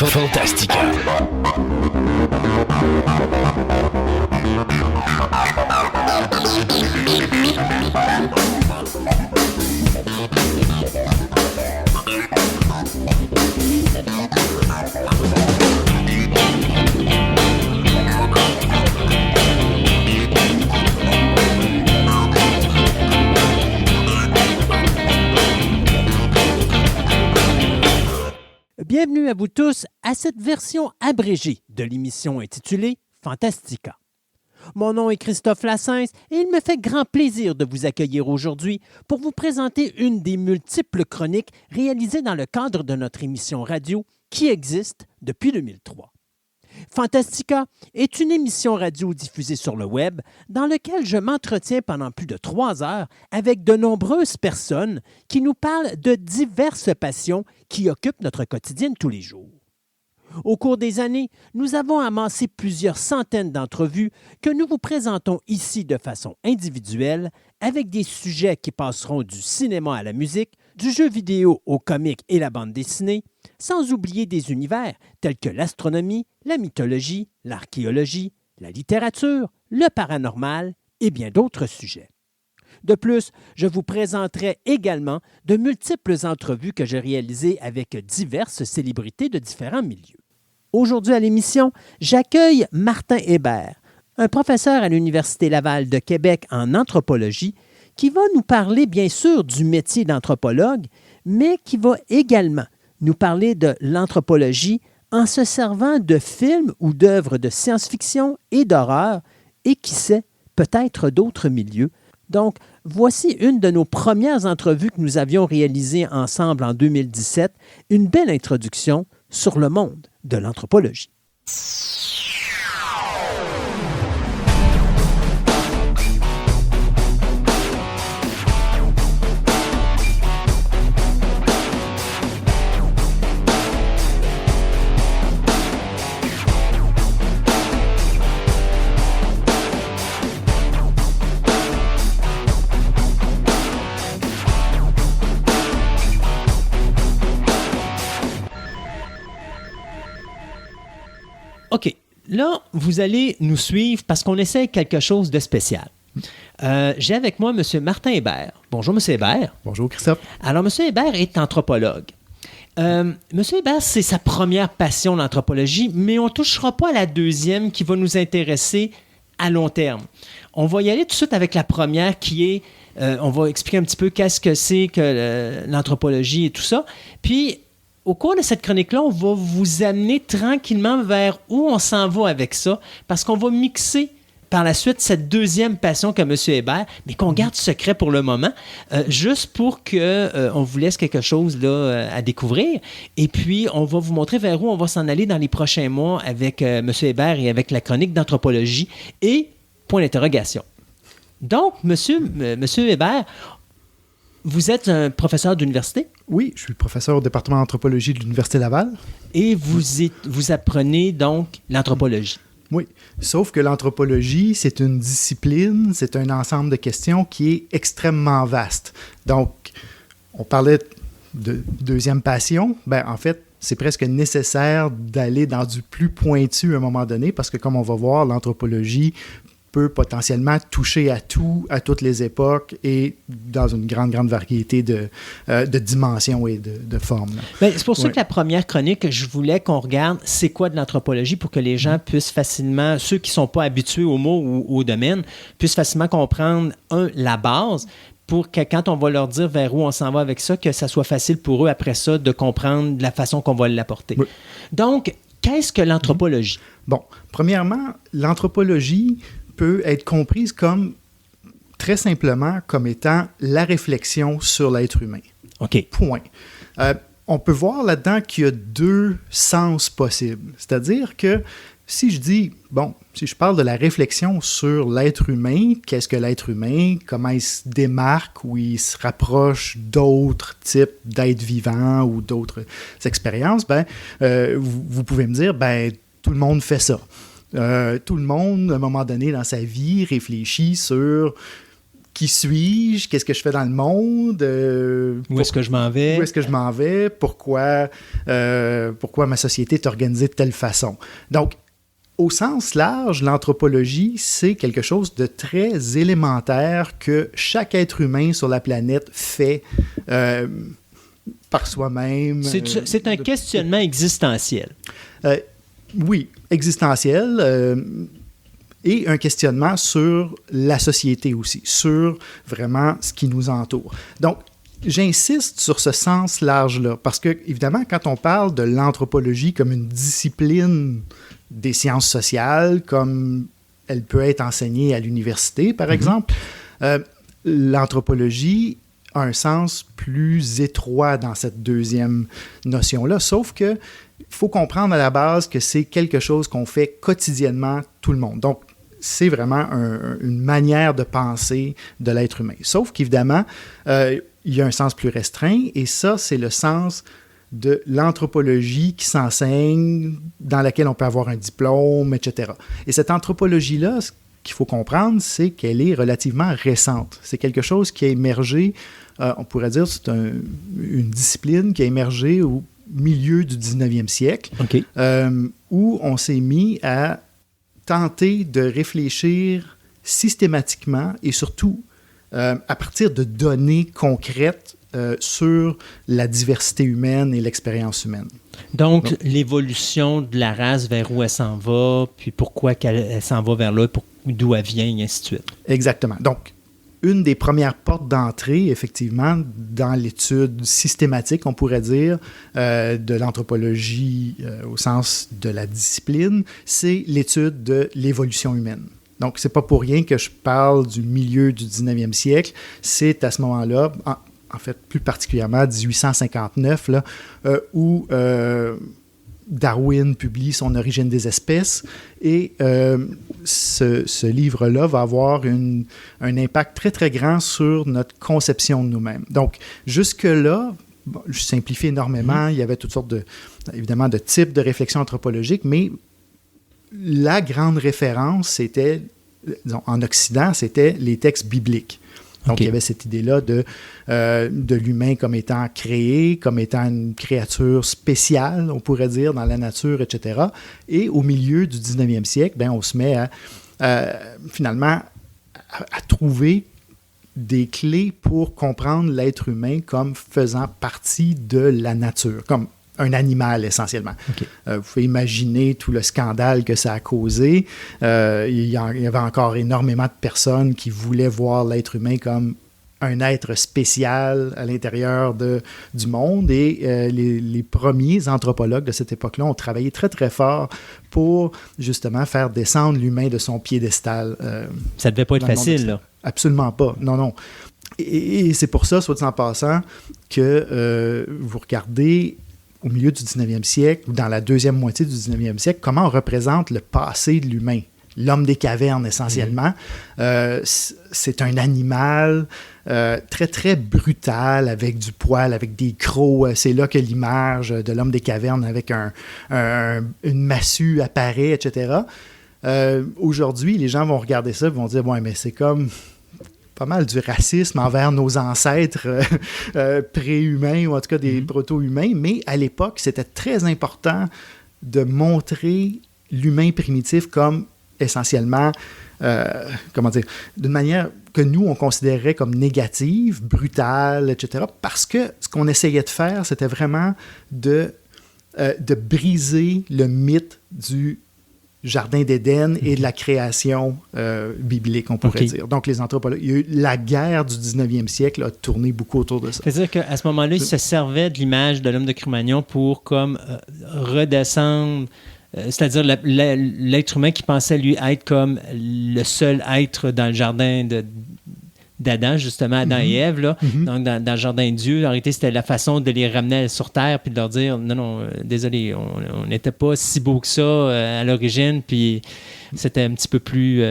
Fantastica. Bienvenue à vous tous à cette version abrégée de l'émission intitulée Fantastica. Mon nom est Christophe Lassens et il me fait grand plaisir de vous accueillir aujourd'hui pour vous présenter une des multiples chroniques réalisées dans le cadre de notre émission radio qui existe depuis 2003. Fantastica est une émission radio diffusée sur le web dans laquelle je m'entretiens pendant plus de 3 heures avec de nombreuses personnes qui nous parlent de diverses passions qui occupent notre quotidien de tous les jours. Au cours des années, nous avons amassé plusieurs centaines d'entrevues que nous vous présentons ici de façon individuelle avec des sujets qui passeront du cinéma à la musique, du jeu vidéo au comique et la bande dessinée, sans oublier des univers tels que l'astronomie, la mythologie, l'archéologie, la littérature, le paranormal et bien d'autres sujets. De plus, je vous présenterai également de multiples entrevues que j'ai réalisées avec diverses célébrités de différents milieux. Aujourd'hui à l'émission, j'accueille Martin Hébert, un professeur à l'Université Laval de Québec en anthropologie, qui va nous parler bien sûr du métier d'anthropologue, mais qui va également nous parler de l'anthropologie en se servant de films ou d'œuvres de science-fiction et d'horreur, et qui sait, peut-être d'autres milieux. Donc, voici une de nos premières entrevues que nous avions réalisées ensemble en 2017, une belle introduction sur le monde de l'anthropologie. OK. Là, vous allez nous suivre parce qu'on essaie quelque chose de spécial. J'ai avec moi M. Martin Hébert. Bonjour, M. Hébert. Bonjour, Christophe. Alors, M. Hébert est anthropologue. M. Hébert, c'est sa première passion, l'anthropologie, mais on ne touchera pas à la deuxième qui va nous intéresser à long terme. On va y aller tout de suite avec la première qui est, on va expliquer un petit peu qu'est-ce que c'est que l'anthropologie et tout ça. Puis, au cours de cette chronique-là, on va vous amener tranquillement vers où on s'en va avec ça, parce qu'on va mixer par la suite cette deuxième passion qu'a M. Hébert, mais qu'on garde secret pour le moment, juste pour qu'on vous laisse quelque chose là, à découvrir. Et puis, on va vous montrer vers où on va s'en aller dans les prochains mois avec M. Hébert et avec la chronique d'anthropologie et point d'interrogation. Donc, M. Hébert, vous êtes un professeur d'université? Oui, je suis professeur au département d'anthropologie de l'Université Laval. Et vous apprenez donc l'anthropologie? Oui, sauf que l'anthropologie, c'est une discipline, c'est un ensemble de questions qui est extrêmement vaste. Donc, on parlait de deuxième passion. Ben, en fait, c'est presque nécessaire d'aller dans du plus pointu à un moment donné parce que, comme on va voir, l'anthropologie peut potentiellement toucher à tout, à toutes les époques et dans une grande variété de dimensions et de formes. Bien, c'est pour ça que la première chronique, je voulais qu'on regarde c'est quoi de l'anthropologie pour que les gens puissent facilement, ceux qui ne sont pas habitués au mot ou au domaine, puissent facilement comprendre, la base, pour que quand on va leur dire vers où on s'en va avec ça, que ça soit facile pour eux après ça de comprendre la façon qu'on va l'apporter. Oui. Donc, qu'est-ce que l'anthropologie? Bon, premièrement, l'anthropologie peut être comprise comme, très simplement, comme étant la réflexion sur l'être humain. OK. Point. On peut voir là-dedans qu'il y a 2 sens possibles. C'est-à-dire que si je parle de la réflexion sur l'être humain, qu'est-ce que l'être humain, comment il se démarque ou il se rapproche d'autres types d'êtres vivants ou d'autres expériences, vous pouvez me dire, tout le monde fait ça. Tout le monde, à un moment donné dans sa vie, réfléchit sur qui suis-je? Qu'est-ce que je fais dans le monde? Où est-ce que je m'en vais? Où est-ce que je m'en vais? Pourquoi ma société est organisée de telle façon? Donc, au sens large, l'anthropologie, c'est quelque chose de très élémentaire que chaque être humain sur la planète fait par soi-même. C'est un questionnement existentiel. Oui, existentiel. Et un questionnement sur la société aussi, sur vraiment ce qui nous entoure. Donc, j'insiste sur ce sens large-là, parce que, évidemment, quand on parle de l'anthropologie comme une discipline des sciences sociales, comme elle peut être enseignée à l'université, par exemple, l'anthropologie a un sens plus étroit dans cette deuxième notion-là, sauf que il faut comprendre à la base que c'est quelque chose qu'on fait quotidiennement, tout le monde. Donc, c'est vraiment une manière de penser de l'être humain. Sauf qu'évidemment, il y a un sens plus restreint, et ça, c'est le sens de l'anthropologie qui s'enseigne, dans laquelle on peut avoir un diplôme, etc. Et cette anthropologie-là, ce qu'il faut comprendre, c'est qu'elle est relativement récente. C'est quelque chose qui a émergé, on pourrait dire, c'est une discipline qui a émergé au milieu du 19e siècle, où on s'est mis à tenter de réfléchir systématiquement et surtout à partir de données concrètes sur la diversité humaine et l'expérience humaine. Donc, l'évolution de la race, vers où elle s'en va, puis pourquoi elle s'en va vers là, d'où elle vient, et ainsi de suite. Exactement. Donc, une des premières portes d'entrée, effectivement, dans l'étude systématique, on pourrait dire, de l'anthropologie au sens de la discipline, c'est l'étude de l'évolution humaine. Donc, c'est pas pour rien que je parle du milieu du 19e siècle. C'est à ce moment-là, en fait, plus particulièrement 1859, là, où Darwin publie son Origine des espèces, et ce livre-là va avoir un impact très, très grand sur notre conception de nous-mêmes. Donc, jusque-là, bon, je simplifie énormément, il y avait toutes sortes évidemment, de types de réflexions anthropologiques, mais la grande référence, c'était, disons, en Occident, c'était les textes bibliques. Donc, il y avait cette idée-là de l'humain comme étant créé, comme étant une créature spéciale, on pourrait dire, dans la nature, etc. Et au milieu du 19e siècle, on se met finalement à trouver des clés pour comprendre l'être humain comme faisant partie de la nature, comme un animal essentiellement. Vous pouvez imaginer tout le scandale que ça a causé. Il y avait encore énormément de personnes qui voulaient voir l'être humain comme un être spécial à l'intérieur du monde, et les premiers anthropologues de cette époque-là ont travaillé très, très fort pour justement faire descendre l'humain de son piédestal. Ça devait pas être facile, là. Absolument pas. Non, non. Et c'est pour ça, soit dit en passant, que vous regardez au milieu du 19e siècle, ou dans la deuxième moitié du 19e siècle, comment on représente le passé de l'humain. L'homme des cavernes, essentiellement. C'est un animal très, très brutal, avec du poil, avec des crocs. C'est là que l'image de l'homme des cavernes avec une massue apparaît, etc. Aujourd'hui, les gens vont regarder ça et vont dire « Ouais, mais c'est comme pas mal du racisme envers nos ancêtres pré-humains, ou en tout cas des proto-humains », mais à l'époque, c'était très important de montrer l'humain primitif comme essentiellement, d'une manière que nous, on considérait comme négative, brutale, etc., parce que ce qu'on essayait de faire, c'était vraiment de briser le mythe du Jardin d'Éden et de la création biblique, on pourrait dire. Donc, les anthropologues, il y a eu la guerre du 19e siècle a tourné beaucoup autour de ça. C'est-à-dire qu'à ce moment-là, ils se servaient de l'image de l'homme de Cro-Magnon pour comme redescendre, c'est-à-dire l'être humain qui pensait lui être comme le seul être dans le jardin d'Adam, justement, Adam et Ève, là. Donc dans le jardin de Dieu. En réalité, c'était la façon de les ramener sur Terre puis de leur dire non, désolé, on n'était pas si beau que ça à l'origine, puis c'était un petit peu plus...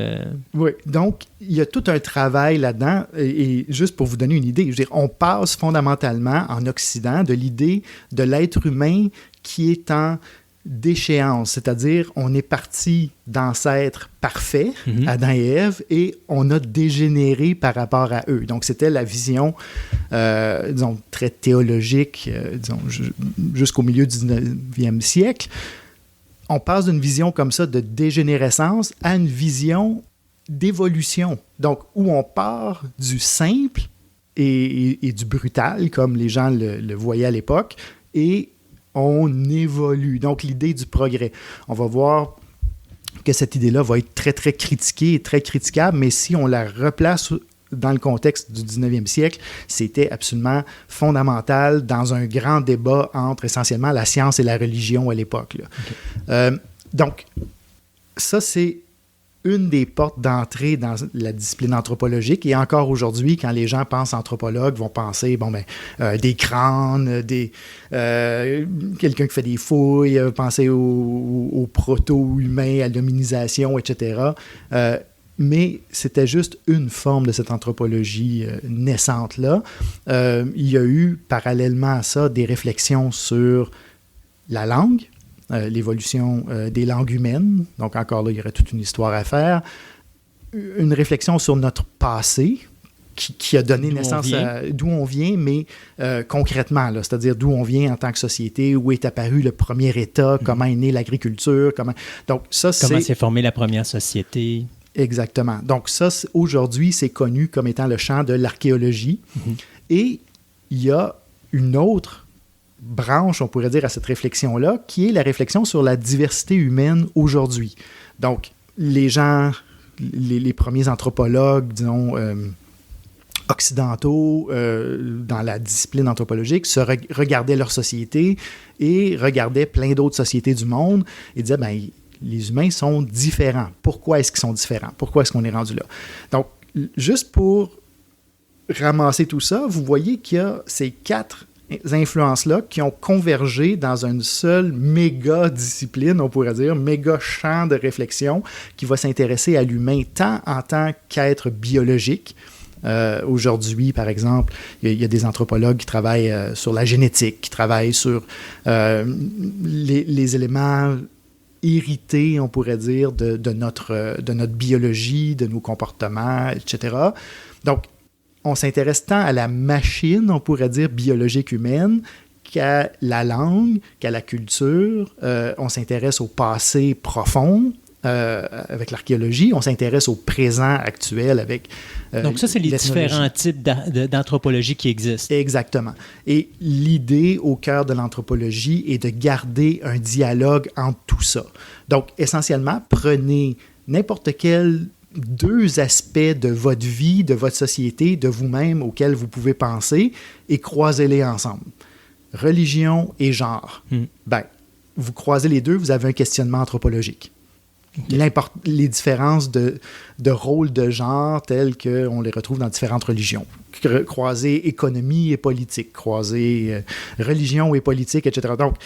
Oui, donc il y a tout un travail là-dedans, et juste pour vous donner une idée, je veux dire, on passe fondamentalement en Occident de l'idée de l'être humain qui est en d'échéance, c'est-à-dire on est parti d'ancêtres parfaits, Adam et Ève, et on a dégénéré par rapport à eux. Donc c'était la vision, disons, très théologique, disons, jusqu'au milieu du 19e siècle. On passe d'une vision comme ça de dégénérescence à une vision d'évolution. Donc où on part du simple et du brutal, comme les gens le voyaient à l'époque, et on évolue. Donc, l'idée du progrès. On va voir que cette idée-là va être très, très critiquée et très critiquable, mais si on la replace dans le contexte du 19e siècle, c'était absolument fondamental dans un grand débat entre essentiellement la science et la religion à l'époque. Okay. Donc, ça, c'est une des portes d'entrée dans la discipline anthropologique. Et encore aujourd'hui, quand les gens pensent anthropologue, vont penser des crânes, quelqu'un qui fait des fouilles, penser aux proto-humains, à l'hominisation, etc. Mais c'était juste une forme de cette anthropologie naissante-là. Il y a eu, parallèlement à ça, des réflexions sur la langue, l'évolution des langues humaines. Donc, encore là, il y aurait toute une histoire à faire. Une réflexion sur notre passé, qui a donné naissance à d'où on vient, mais concrètement, là, c'est-à-dire d'où on vient en tant que société, où est apparu le premier État, comment est née l'agriculture, comment s'est formée la première société. Exactement. Donc, ça, aujourd'hui, c'est connu comme étant le champ de l'archéologie. Et il y a une autre branche, on pourrait dire, à cette réflexion-là, qui est la réflexion sur la diversité humaine aujourd'hui. Donc, les gens, les premiers anthropologues, disons, occidentaux, dans la discipline anthropologique, regardaient leur société et regardaient plein d'autres sociétés du monde et disaient, les humains sont différents. Pourquoi est-ce qu'ils sont différents? Pourquoi est-ce qu'on est rendu là? Donc, juste pour ramasser tout ça, vous voyez qu'il y a ces 4 influences-là qui ont convergé dans une seule méga discipline, on pourrait dire, méga champ de réflexion qui va s'intéresser à l'humain tant en tant qu'être biologique. Aujourd'hui, par exemple, il y a des anthropologues qui travaillent sur la génétique, qui travaillent sur les éléments hérités, on pourrait dire, de notre biologie, de nos comportements, etc. Donc, on s'intéresse tant à la machine, on pourrait dire, biologique humaine, qu'à la langue, qu'à la culture. On s'intéresse au passé profond avec l'archéologie. On s'intéresse au présent actuel avec donc ça, c'est les différents types d'anthropologie qui existent. Exactement. Et l'idée au cœur de l'anthropologie est de garder un dialogue entre tout ça. Donc, essentiellement, prenez n'importe quel 2 aspects de votre vie, de votre société, de vous-même auxquels vous pouvez penser et croisez-les ensemble. Religion et genre. Vous croisez les deux, vous avez un questionnement anthropologique. Les différences de rôle de genre telles qu'on les retrouve dans différentes religions. Croiser économie et politique, croiser religion et politique, etc. Donc,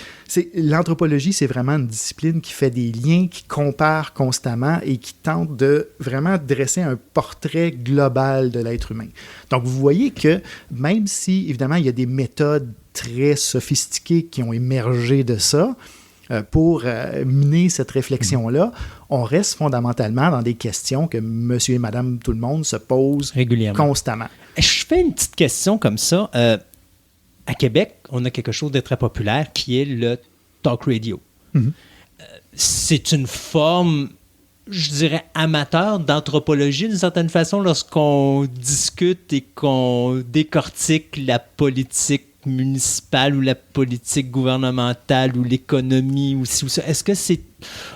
l'anthropologie, c'est vraiment une discipline qui fait des liens, qui compare constamment et qui tente de vraiment dresser un portrait global de l'être humain. Donc, vous voyez que même si, évidemment, il y a des méthodes très sophistiquées qui ont émergé de ça, pour mener cette réflexion-là, on reste fondamentalement dans des questions que monsieur et madame tout le monde se posent régulièrement, constamment. Je fais une petite question comme ça. À Québec, on a quelque chose de très populaire qui est le talk radio. C'est une forme, je dirais, amateur d'anthropologie d'une certaine façon lorsqu'on discute et qu'on décortique la politique municipale ou la politique gouvernementale ou l'économie ou ci ou ça. Est-ce que c'est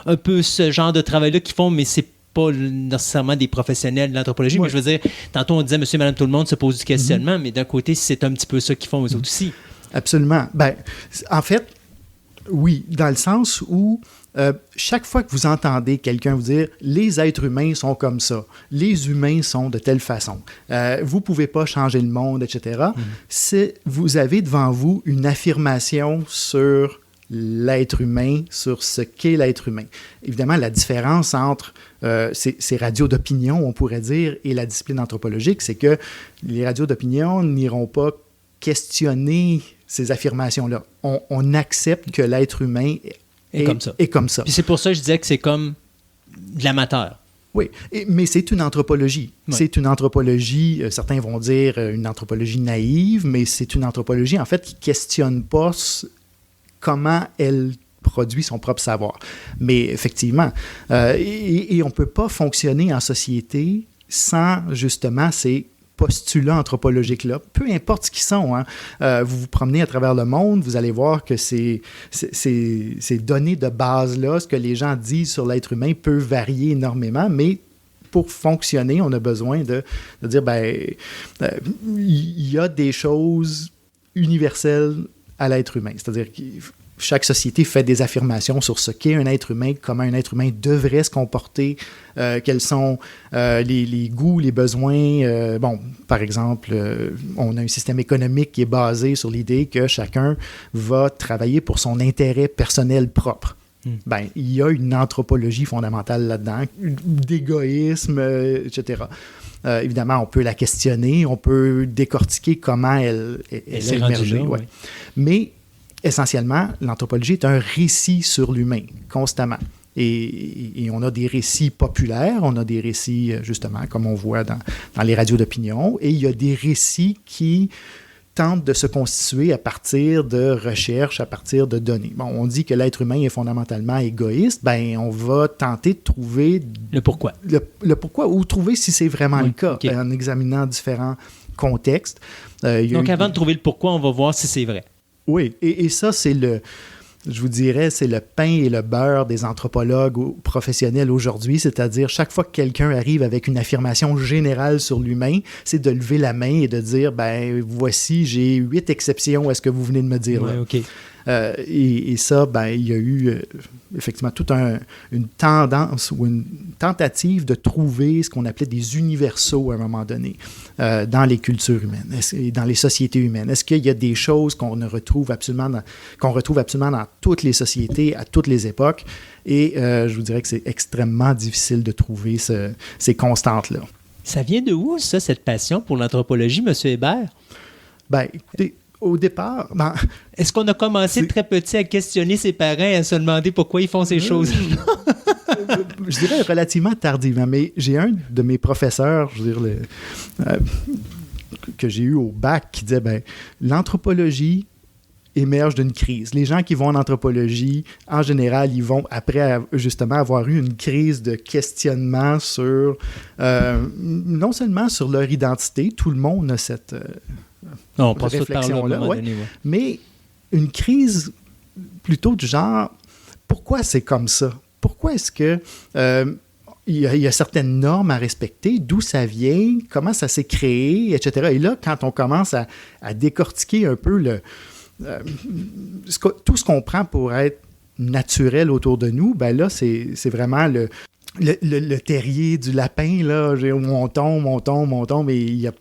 un peu ce genre de travail-là qu'ils font, mais c'est pas nécessairement des professionnels de l'anthropologie, mais je veux dire, tantôt on disait monsieur et madame tout le monde se pose du questionnement, mais d'un côté, c'est un petit peu ça qu'ils font eux autres aussi. Absolument. En fait, oui, dans le sens où chaque fois que vous entendez quelqu'un vous dire « les êtres humains sont comme ça, les humains sont de telle façon, vous ne pouvez pas changer le monde, etc. » Vous avez devant vous une affirmation sur l'être humain, sur ce qu'est l'être humain. Évidemment, la différence entre ces radios d'opinion, on pourrait dire, et la discipline anthropologique, c'est que les radios d'opinion n'iront pas questionner ces affirmations-là. On accepte que l'être humain comme ça. Et comme ça. Puis c'est pour ça que je disais que c'est comme de l'amateur. Oui, mais c'est une anthropologie. Ouais. C'est une anthropologie, certains vont dire une anthropologie naïve, mais c'est une anthropologie, en fait, qui ne questionne pas comment elle produit son propre savoir. Mais effectivement, et on ne peut pas fonctionner en société sans, justement, ces postulats anthropologiques-là, peu importe ce qu'ils sont. Hein. Vous vous promenez à travers le monde, vous allez voir que ces données de base-là, ce que les gens disent sur l'être humain peut varier énormément, mais pour fonctionner, on a besoin de dire, il y a des choses universelles à l'être humain. C'est-à-dire que chaque société fait des affirmations sur ce qu'est un être humain, comment un être humain devrait se comporter, quels sont les goûts, les besoins. Par exemple, on a un système économique qui est basé sur l'idée que chacun va travailler pour son intérêt personnel propre. Il y a une anthropologie fondamentale là-dedans, d'égoïsme, etc. Évidemment, on peut la questionner, on peut décortiquer comment elle est émergée. Ouais. Mais essentiellement, l'anthropologie est un récit sur l'humain, constamment. Et on a des récits populaires, on a des récits, justement, comme on voit dans les radios d'opinion, et il y a des récits qui tentent de se constituer à partir de recherches, à partir de données. Bon, on dit que l'être humain est fondamentalement égoïste, on va tenter de trouver... Le pourquoi. Le pourquoi, ou trouver si c'est vraiment le cas, en examinant différents contextes. Donc, avant de trouver le pourquoi, on va voir si c'est vrai. Oui, et ça, je vous dirais, c'est le pain et le beurre des anthropologues professionnels aujourd'hui, c'est-à-dire chaque fois que quelqu'un arrive avec une affirmation générale sur l'humain, c'est de lever la main et de dire, voici, j'ai 8 exceptions à ce que vous venez de me dire. Là. OK. Et ça, il y a eu effectivement toute une tendance ou une tentative de trouver ce qu'on appelait des universaux à un moment donné dans les cultures humaines et dans les sociétés humaines. Est-ce qu'il y a des choses qu'on retrouve absolument dans toutes les sociétés, à toutes les époques? Et je vous dirais que c'est extrêmement difficile de trouver ces constantes-là. Ça vient de où, ça, cette passion pour l'anthropologie, M. Hébert? Écoutez, au départ... Est-ce qu'on a commencé très petit à questionner ses parents et à se demander pourquoi ils font ces choses? Je dirais relativement tardivement, mais j'ai un de mes professeurs, que j'ai eu au bac, qui disait, l'anthropologie émerge d'une crise. Les gens qui vont en anthropologie, en général, ils vont, après justement avoir eu une crise de questionnement sur, non seulement sur leur identité, tout le monde a cette... on passe réflexion-là, mais une crise plutôt du genre, pourquoi c'est comme ça? Pourquoi est-ce que il y a certaines normes à respecter, d'où ça vient, comment ça s'est créé, etc. Et là, quand on commence à décortiquer un peu tout ce qu'on prend pour être naturel autour de nous, là, c'est vraiment le terrier du lapin, là, où on tombe, mais il y a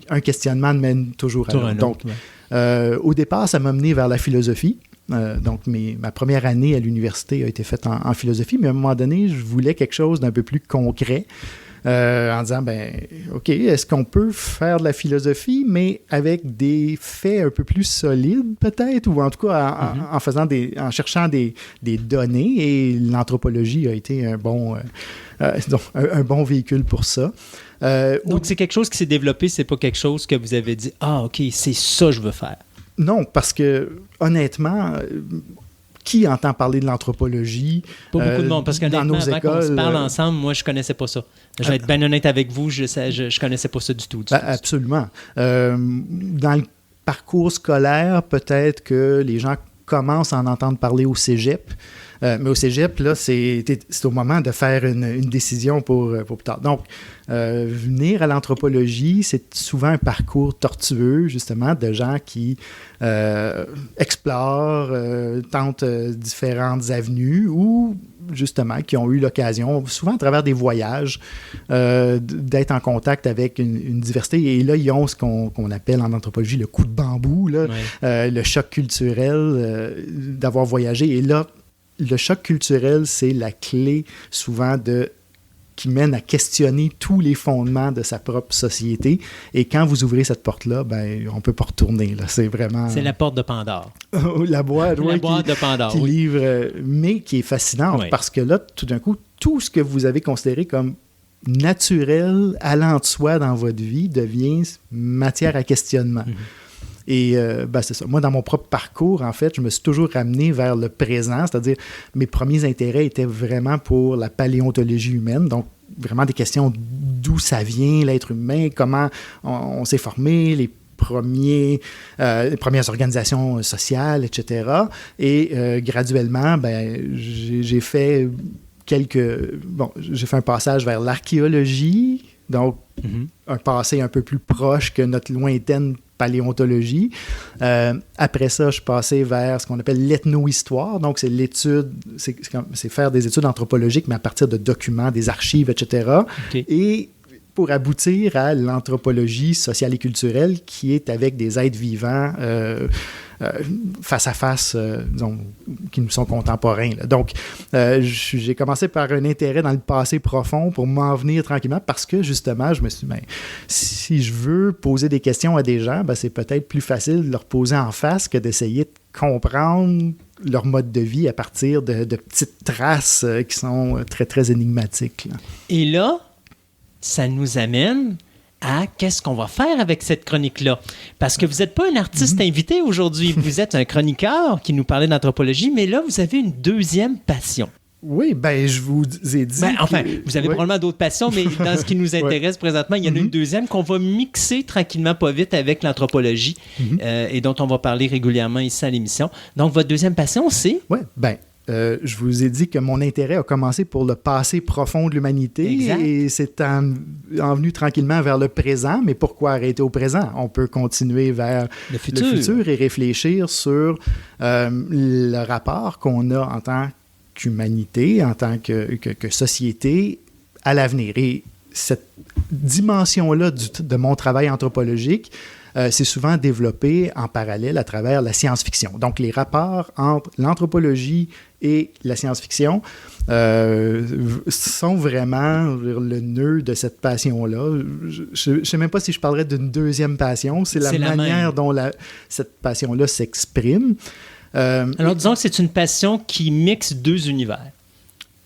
un questionnement mène toujours à l'autre. Donc, au départ, ça m'a mené vers la philosophie. Donc, ma première année à l'université a été faite en philosophie, mais à un moment donné, je voulais quelque chose d'un peu plus concret, en disant, OK, est-ce qu'on peut faire de la philosophie, mais avec des faits un peu plus solides, peut-être, ou en tout cas en cherchant des données, et l'anthropologie a été un bon véhicule pour ça. Donc, c'est quelque chose qui s'est développé, c'est pas quelque chose que vous avez dit, OK, c'est ça que je veux faire. Non, parce que, honnêtement, qui entend parler de l'anthropologie? Pas beaucoup de monde, parce qu'honnêtement, avant qu'on se parle ensemble, moi, je connaissais pas ça. Je vais être bien honnête avec vous, je connaissais pas ça du tout. Absolument. Dans le parcours scolaire, peut-être que les gens commencent à en entendre parler au cégep. Mais au cégep, là, c'est au moment de faire une décision pour plus tard. Donc, venir à l'anthropologie, c'est souvent un parcours tortueux, justement, de gens qui explorent, tentent différentes avenues ou, justement, qui ont eu l'occasion, souvent à travers des voyages, d'être en contact avec une diversité. Et là, ils ont ce qu'on appelle en anthropologie le coup de bambou, là, le choc culturel d'avoir voyagé. Et là, le choc culturel, c'est la clé souvent de qui mène à questionner tous les fondements de sa propre société. Et quand vous ouvrez cette porte-là, ben, on ne peut pas retourner. Là. C'est vraiment... C'est la porte de Pandore. La boîte, la boîte de Pandore, qui livre, mais qui est fascinante parce que là, tout d'un coup, tout ce que vous avez considéré comme naturel, allant de soi dans votre vie, devient matière à questionnement. Et c'est ça. Moi, dans mon propre parcours, en fait, je me suis toujours ramené vers le présent, c'est-à-dire mes premiers intérêts étaient vraiment pour la paléontologie humaine, donc vraiment des questions d'où ça vient, l'être humain, comment on s'est formé, les premières organisations sociales, etc. Et graduellement, j'ai fait j'ai fait un passage vers l'archéologie, donc un passé un peu plus proche que notre lointaine paléontologie. Après ça, je suis passé vers ce qu'on appelle l'ethnohistoire. Donc, c'est l'étude, c'est faire des études anthropologiques, mais à partir de documents, des archives, etc. Okay. Et pour aboutir à l'anthropologie sociale et culturelle, qui est avec des êtres vivants face à face, disons, qui nous sont contemporains. Là. Donc, j'ai commencé par un intérêt dans le passé profond pour m'en venir tranquillement parce que, justement, je me suis dit, si je veux poser des questions à des gens, c'est peut-être plus facile de leur poser en face que d'essayer de comprendre leur mode de vie à partir de petites traces qui sont très, très énigmatiques. Là. Et là, ça nous amène à qu'est-ce qu'on va faire avec cette chronique-là. Parce que vous n'êtes pas un artiste invité aujourd'hui, vous êtes un chroniqueur qui nous parlait d'anthropologie, mais là, vous avez une deuxième passion. Oui, je vous ai dit... vous avez probablement d'autres passions, mais dans ce qui nous intéresse présentement, il y en a une deuxième qu'on va mixer tranquillement, pas vite, avec l'anthropologie et dont on va parler régulièrement ici à l'émission. Donc, votre deuxième passion, c'est... Oui, je vous ai dit que mon intérêt a commencé pour le passé profond de l'humanité et c'est envenu tranquillement vers le présent. Mais pourquoi arrêter au présent? On peut continuer vers le futur et réfléchir sur le rapport qu'on a en tant qu'humanité, en tant que société à l'avenir. Et cette dimension-là de mon travail anthropologique, c'est souvent développé en parallèle à travers la science-fiction. Donc, les rapports entre l'anthropologie et la science-fiction sont vraiment le nœud de cette passion-là. Je ne sais même pas si je parlerais d'une deuxième passion. C'est la manière dont cette passion-là s'exprime. Alors, disons que c'est une passion qui mixe deux univers.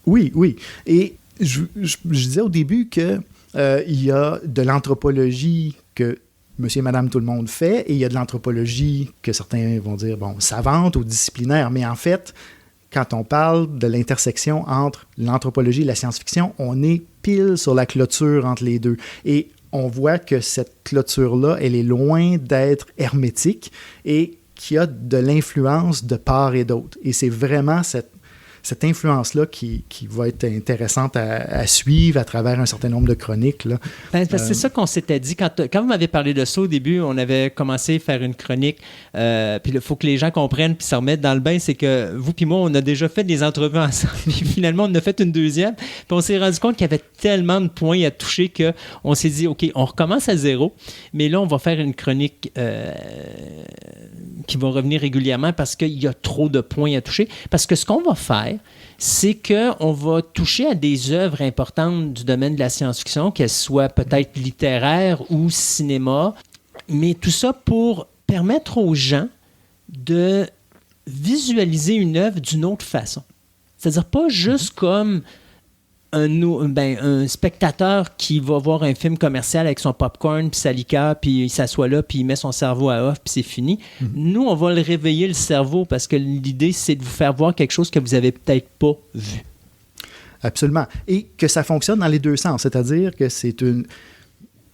Oui. Et je disais au début qu'il y a de l'anthropologie que monsieur et madame tout le monde fait, et il y a de l'anthropologie que certains vont dire, savante ou disciplinaire, mais en fait, quand on parle de l'intersection entre l'anthropologie et la science-fiction, on est pile sur la clôture entre les deux. Et on voit que cette clôture-là, elle est loin d'être hermétique et qu'il y a de l'influence de part et d'autre. Et c'est vraiment cette influence-là qui va être intéressante à suivre à travers un certain nombre de chroniques. Là. Parce que c'est ça qu'on s'était dit. Quand vous m'avez parlé de ça au début, on avait commencé à faire une chronique. Puis il faut que les gens comprennent puis se remettent dans le bain. C'est que vous puis moi, on a déjà fait des entrevues ensemble. Puis finalement, on en a fait une deuxième. Puis on s'est rendu compte qu'il y avait tellement de points à toucher qu'on s'est dit, OK, on recommence à zéro. Mais là, on va faire une chronique qui va revenir régulièrement parce qu'il y a trop de points à toucher. Parce que ce qu'on va faire, c'est qu'on va toucher à des œuvres importantes du domaine de la science-fiction, qu'elles soient peut-être littéraires ou cinéma, mais tout ça pour permettre aux gens de visualiser une œuvre d'une autre façon. C'est-à-dire pas juste comme un spectateur qui va voir un film commercial avec son popcorn puis sa liqueur, puis il s'assoit là, puis il met son cerveau à off, puis c'est fini. Nous, on va le réveiller, le cerveau, parce que l'idée, c'est de vous faire voir quelque chose que vous n'avez peut-être pas vu. Absolument. Et que ça fonctionne dans les deux sens, c'est-à-dire que c'est une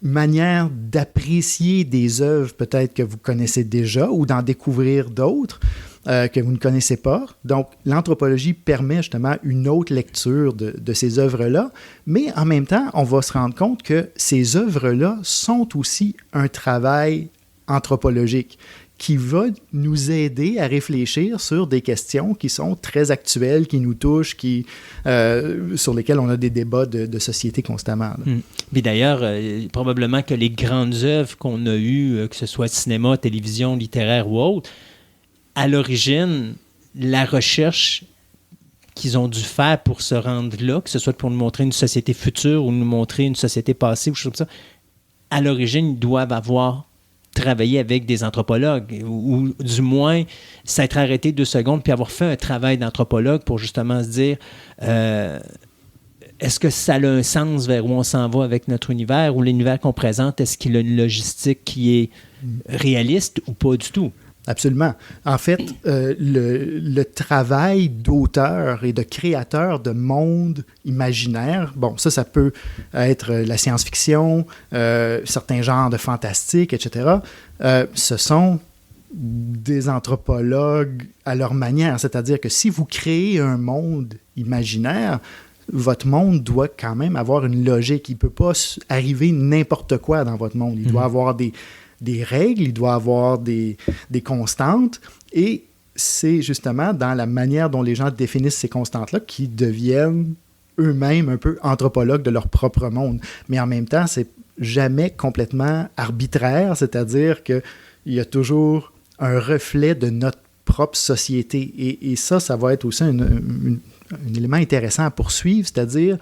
manière d'apprécier des œuvres peut-être que vous connaissez déjà ou d'en découvrir d'autres que vous ne connaissez pas. Donc, l'anthropologie permet justement une autre lecture de ces œuvres-là, mais en même temps, on va se rendre compte que ces œuvres-là sont aussi un travail anthropologique qui va nous aider à réfléchir sur des questions qui sont très actuelles, qui nous touchent, sur lesquelles on a des débats de société constamment. Mais d'ailleurs, probablement que les grandes œuvres qu'on a eues, que ce soit cinéma, télévision, littéraire ou autre, à l'origine, la recherche qu'ils ont dû faire pour se rendre là, que ce soit pour nous montrer une société future ou nous montrer une société passée ou choses comme ça, à l'origine, ils doivent avoir travaillé avec des anthropologues ou du moins s'être arrêté 2 secondes puis avoir fait un travail d'anthropologue pour justement se dire est-ce que ça a un sens vers où on s'en va avec notre univers ou l'univers qu'on présente, est-ce qu'il a une logistique qui est réaliste ou pas du tout? Absolument. En fait, le travail d'auteur et de créateur de mondes imaginaires, bon, ça peut être la science-fiction, certains genres de fantastique, etc. Ce sont des anthropologues à leur manière. C'est-à-dire que si vous créez un monde imaginaire, votre monde doit quand même avoir une logique. Il ne peut pas arriver n'importe quoi dans votre monde. Il doit avoir des règles, il doit avoir des constantes, et c'est justement dans la manière dont les gens définissent ces constantes-là qu'ils deviennent eux-mêmes un peu anthropologues de leur propre monde. Mais en même temps, c'est jamais complètement arbitraire, c'est-à-dire qu'il y a toujours un reflet de notre propre société. Et ça va être aussi un élément intéressant à poursuivre, c'est-à-dire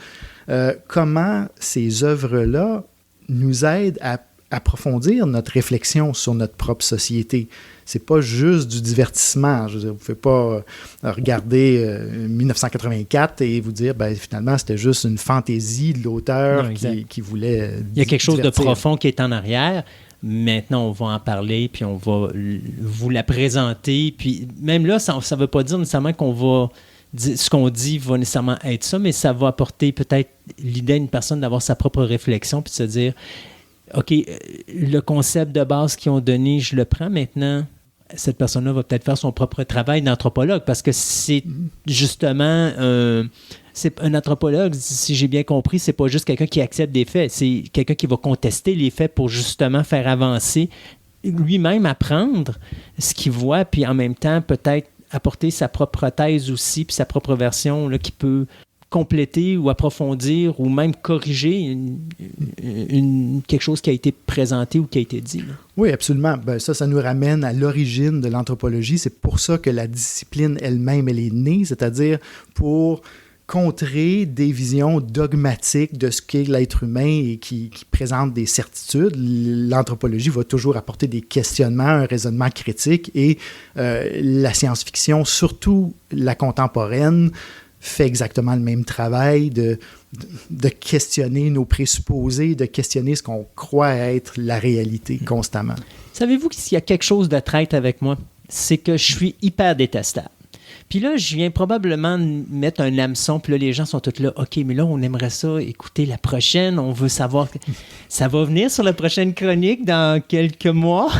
comment ces œuvres-là nous aident à approfondir notre réflexion sur notre propre société. C'est pas juste du divertissement. Je veux dire, vous ne pouvez pas regarder 1984 et vous dire, ben, finalement, c'était juste une fantaisie de l'auteur qui voulait Il y a quelque chose de profond qui est en arrière. Maintenant, on va en parler, puis on va vous la présenter. Puis même là, ça ne veut pas dire nécessairement qu'on va... Ce qu'on dit va nécessairement être ça, mais ça va apporter peut-être l'idée à une personne d'avoir sa propre réflexion, puis de se dire... OK, le concept de base qu'ils ont donné, je le prends maintenant. Cette personne-là va peut-être faire son propre travail d'anthropologue parce que c'est justement c'est un anthropologue, si j'ai bien compris, c'est pas juste quelqu'un qui accepte des faits, c'est quelqu'un qui va contester les faits pour justement faire avancer, lui-même apprendre ce qu'il voit, puis en même temps peut-être apporter sa propre thèse aussi, puis sa propre version là, qui peut compléter ou approfondir ou même corriger quelque chose qui a été présenté ou qui a été dit. Là. Oui, absolument. Ben, ça nous ramène à l'origine de l'anthropologie. C'est pour ça que la discipline elle-même, elle est née, c'est-à-dire pour contrer des visions dogmatiques de ce qu'est l'être humain et qui présentent des certitudes. L'anthropologie va toujours apporter des questionnements, un raisonnement critique, et la science-fiction, surtout la contemporaine, fait exactement le même travail de questionner nos présupposés, de questionner ce qu'on croit être la réalité constamment. Savez-vous qu'il y a quelque chose de traître avec moi? C'est que je suis hyper détestable. Puis là, je viens probablement mettre un hameçon, puis là, les gens sont tous là, OK, mais là, on aimerait ça écouter la prochaine, on veut savoir... Ça va venir sur la prochaine chronique dans quelques mois.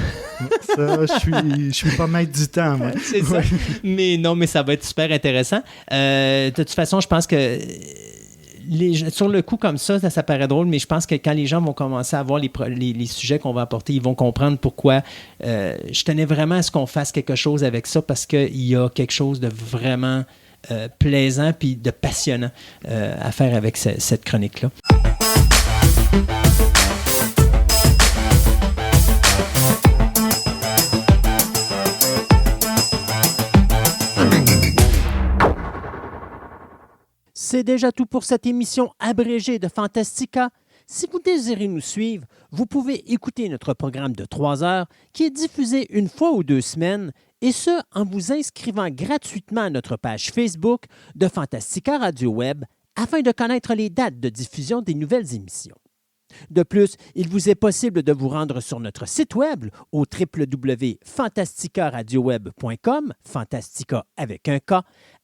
Ça, je suis pas maître du temps, moi. C'est ça. Mais non, mais ça va être super intéressant. De toute façon, je pense que sur le coup comme ça paraît drôle, mais je pense que quand les gens vont commencer à voir les sujets qu'on va apporter, ils vont comprendre pourquoi je tenais vraiment à ce qu'on fasse quelque chose avec ça, parce qu'il y a quelque chose de vraiment plaisant puis de passionnant à faire avec cette chronique-là. C'est déjà tout pour cette émission abrégée de Fantastica. Si vous désirez nous suivre, vous pouvez écouter notre programme de 3 heures qui est diffusé 1 fois ou 2 semaines, et ce, en vous inscrivant gratuitement à notre page Facebook de Fantastica Radio Web afin de connaître les dates de diffusion des nouvelles émissions. De plus, il vous est possible de vous rendre sur notre site web au www.fantasticaradioweb.com, Fantastica avec un K,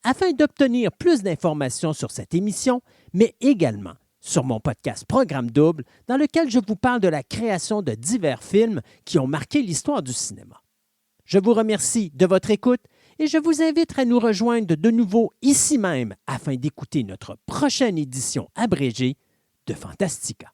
afin d'obtenir plus d'informations sur cette émission, mais également sur mon podcast Programme Double, dans lequel je vous parle de la création de divers films qui ont marqué l'histoire du cinéma. Je vous remercie de votre écoute et je vous invite à nous rejoindre de nouveau ici même afin d'écouter notre prochaine édition abrégée de Fantastica.